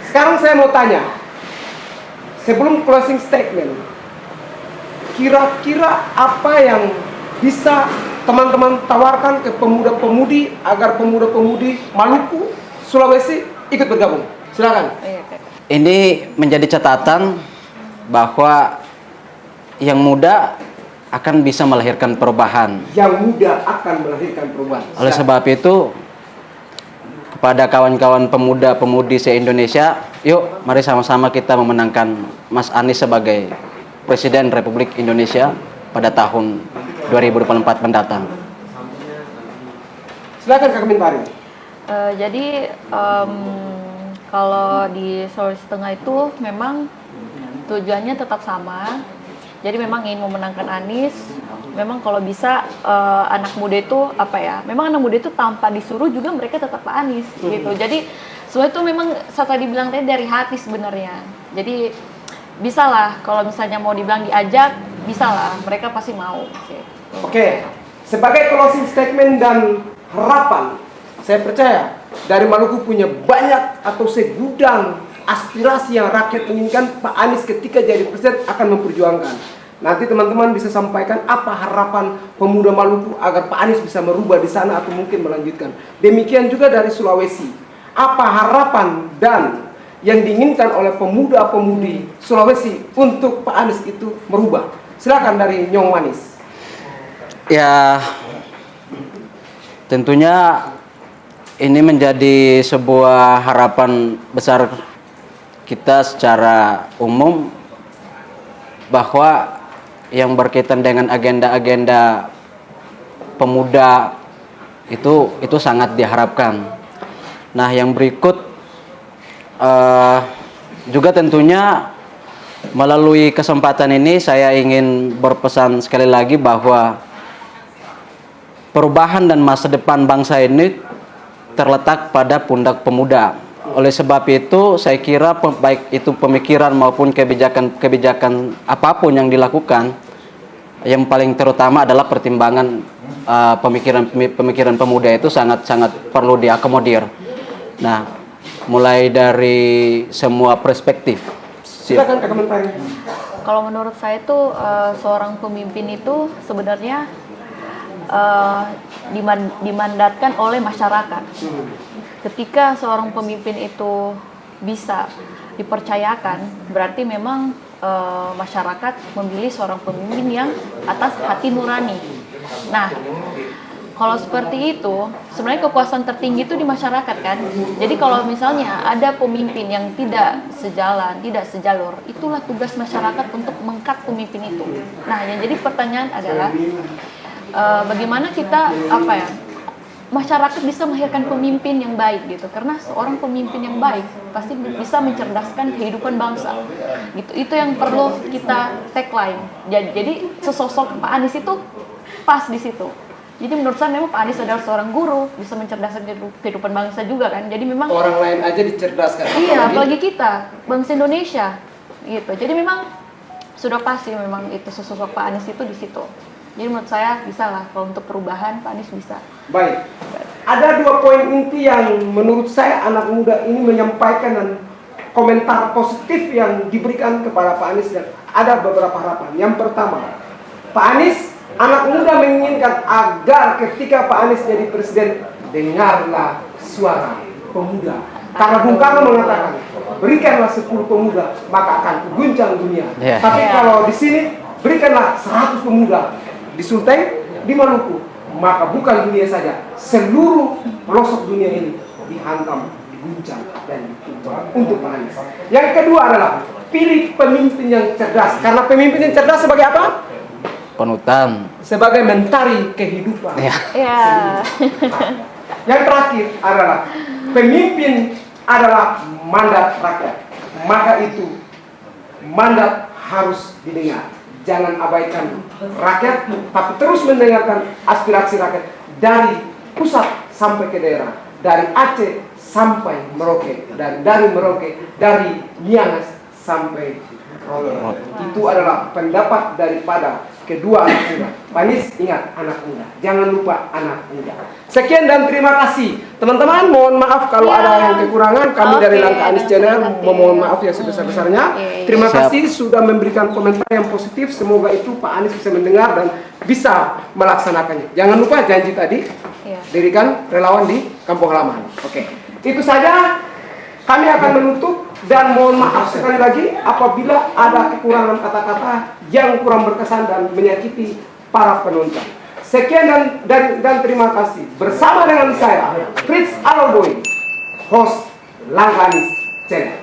Sekarang saya mau tanya, sebelum closing statement, kira-kira apa yang bisa teman-teman tawarkan ke pemuda-pemudi agar pemuda-pemudi Maluku, Sulawesi ikut bergabung? Silakan. Ini menjadi catatan bahwa yang muda akan bisa melahirkan perubahan. Yang muda akan melahirkan perubahan. Oleh sebab itu, kepada kawan-kawan pemuda-pemudi se-Indonesia, yuk mari sama-sama kita memenangkan Mas Anies sebagai Presiden Republik Indonesia pada tahun 2024 mendatang. Silakan Kak Minpari. Jadi kalau di Sulawesi Tengah itu memang tujuannya tetap sama. Jadi memang ingin memenangkan Anies. Memang kalau bisa anak muda itu memang anak muda itu tanpa disuruh juga mereka tetap Pak Anies gitu. Jadi semua itu memang saya tadi bilang tadi dari hati sebenarnya. Jadi bisalah kalau misalnya mau dibilang diajak, bisalah mereka pasti mau. Gitu. Oke, sebagai closing statement dan harapan, saya percaya dari Maluku punya banyak atau segudang aspirasi yang rakyat inginkan. Pak Anies ketika jadi presiden akan memperjuangkan. Nanti teman-teman bisa sampaikan apa harapan pemuda Maluku agar Pak Anies bisa merubah di sana atau mungkin melanjutkan. Demikian juga dari Sulawesi. Apa harapan dan yang diinginkan oleh pemuda-pemudi Sulawesi untuk Pak Anies itu merubah? Silakan dari Nyong Manis. Ya, tentunya ini menjadi sebuah harapan besar kita secara umum bahwa yang berkaitan dengan agenda-agenda pemuda itu sangat diharapkan. Nah, yang berikut juga tentunya melalui kesempatan ini saya ingin berpesan sekali lagi bahwa perubahan dan masa depan bangsa ini terletak pada pundak pemuda. Oleh sebab itu, saya kira baik itu pemikiran maupun kebijakan apapun yang dilakukan, yang paling terutama adalah pertimbangan pemikiran pemuda itu sangat perlu diakomodir. Nah, mulai dari semua perspektif. Silakan Kak Menteri. Kalau menurut saya itu seorang pemimpin itu sebenarnya dimandatkan oleh masyarakat. Ketika seorang pemimpin itu bisa dipercayakan, berarti memang masyarakat memilih seorang pemimpin yang atas hati nurani. Nah, kalau seperti itu, sebenarnya kekuasaan tertinggi itu di masyarakat kan. Jadi kalau misalnya ada pemimpin yang tidak sejalan, tidak sejalur, itulah tugas masyarakat untuk mengkat pemimpin itu. Nah, yang jadi pertanyaan adalah bagaimana kita masyarakat bisa melahirkan pemimpin yang baik gitu, karena seorang pemimpin yang baik pasti bisa mencerdaskan kehidupan bangsa gitu. Itu yang perlu kita tagline. Jadi sesosok Pak Anies itu pas di situ. Jadi menurut saya memang Pak Anies adalah seorang guru, bisa mencerdaskan kehidupan bangsa juga kan. Jadi memang orang lain aja dicerdaskan. Iya, apalagi kita bangsa Indonesia gitu. Jadi memang sudah pasti memang itu sesosok Pak Anies itu di situ. Jadi menurut saya bisa lah, kalau untuk perubahan Pak Anies bisa. Baik, ada 2 poin inti yang menurut saya anak muda ini menyampaikan dan komentar positif yang diberikan kepada Pak Anies, dan ada beberapa harapan. Yang pertama, Pak Anies, anak muda menginginkan agar ketika Pak Anies jadi presiden, dengarlah suara pemuda. Karena Bung Karno mengatakan, berikanlah 10 pemuda, maka akan guncang dunia. Tapi kalau di sini, berikanlah 100 pemuda di Sulteng, di Maluku, maka bukan dunia saja, seluruh pelosok dunia ini dihantam, diguncang dan ditumbang untuk Pak Anies. Yang kedua adalah pilih pemimpin yang cerdas, karena pemimpin yang cerdas sebagai apa? Panutan. Sebagai mentari kehidupan. Iya. Yang terakhir adalah pemimpin adalah mandat rakyat, maka itu mandat harus didengar. Jangan abaikan rakyat, tapi terus mendengarkan aspirasi rakyat dari pusat sampai ke daerah, dari Aceh sampai Merauke, dan dari Merauke, dari Miangas sampai Merauke. Itu adalah pendapat daripada kedua anak muda. Pak Anies ingat anak muda, jangan lupa anak muda. Sekian dan terima kasih teman-teman. Mohon maaf kalau ada yang kekurangan. Kami dari Langkah Anies Channel memohon maaf yang sebesar-besarnya. Terima kasih sudah memberikan komentar yang positif. Semoga itu Pak Anies bisa mendengar dan bisa melaksanakannya. Jangan lupa janji tadi, dirikan relawan di kampung halaman. Oke, itu saja. Kami akan menutup dan mohon maaf sekali lagi apabila ada kekurangan kata-kata yang kurang berkesan dan menyakiti para penonton. Sekian dan terima kasih. Bersama dengan saya, Fritz Aloboy, host Langkah Anies Channel.